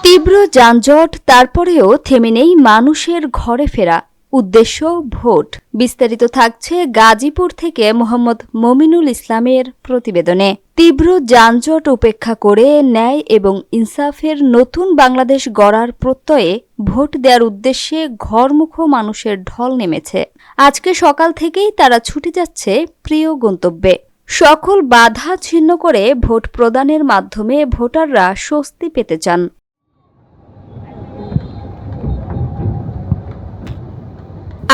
তীব্র যানজট, তারপরেও থেমে নেই মানুষের ঘরে ফেরা। উদ্দেশ্য ভোট। বিস্তারিত থাকছে গাজীপুর থেকে মোহাম্মদ মমিনুল ইসলামের প্রতিবেদনে। তীব্র যানজট উপেক্ষা করে ন্যায় এবং ইনসাফের নতুন বাংলাদেশ গড়ার প্রত্যয়ে ভোট দেওয়ার উদ্দেশ্যে ঘরমুখো মানুষের ঢল নেমেছে। আজকে সকাল থেকেই তারা ছুটে যাচ্ছে প্রিয় গন্তব্যে। সকল বাধা ছিন্ন করে ভোট প্রদানের মাধ্যমে ভোটাররা স্বস্তি পেতে চান।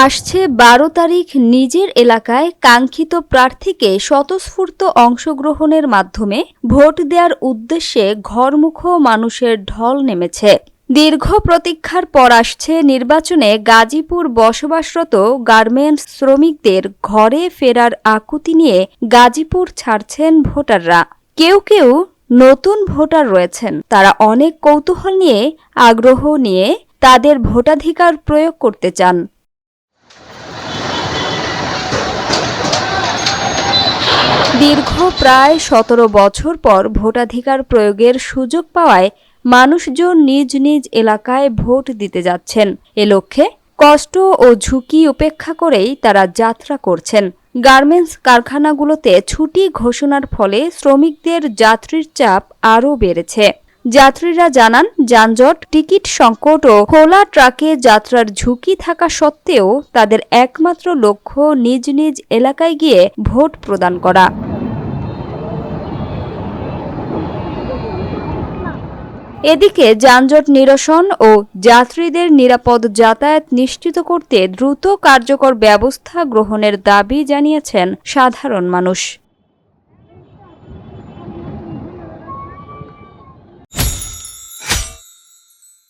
আসছে 12 তারিখ নিজের এলাকায় কাঙ্ক্ষিত প্রার্থীকে স্বতঃস্ফূর্ত অংশগ্রহণের মাধ্যমে ভোট দেওয়ার উদ্দেশ্যে ঘরমুখো মানুষের ঢল নেমেছে। দীর্ঘ প্রতীক্ষার পর আসছে নির্বাচনে গাজীপুর বসবাসরত গার্মেন্টস শ্রমিকদের ঘরে ফেরার আকুতি নিয়ে গাজীপুর ছাড়ছেন ভোটাররা। কেউ কেউ নতুন ভোটার রয়েছেন, তারা অনেক কৌতূহল নিয়ে আগ্রহ নিয়ে তাদের ভোটাধিকার প্রয়োগ করতে চান। দীর্ঘ প্রায় 17 বছর পর ভোটাধিকার প্রয়োগের সুযোগ পাওয়ায় মানুষজন নিজ নিজ এলাকায় ভোট দিতে যাচ্ছেন। এ লক্ষ্যে কষ্ট ও ঝুঁকি উপেক্ষা করেই তারা যাত্রা করছেন। গার্মেন্টস কারখানাগুলোতে ছুটি ঘোষণার ফলে শ্রমিকদের যাত্রীর চাপ আরও বেড়েছে। যাত্রীরা জানান, যানজট, টিকিট সংকট ও খোলা ট্রাকে যাত্রার ঝুঁকি থাকা সত্ত্বেও তাদের একমাত্র লক্ষ্য নিজ নিজ এলাকায় গিয়ে ভোট প্রদান করা। এদিকে যানজট নিরসন ও যাত্রীদের নিরাপদ যাতায়াত নিশ্চিত করতে দ্রুত কার্যকর ব্যবস্থা গ্রহণের দাবি জানিয়েছেন সাধারণ মানুষ।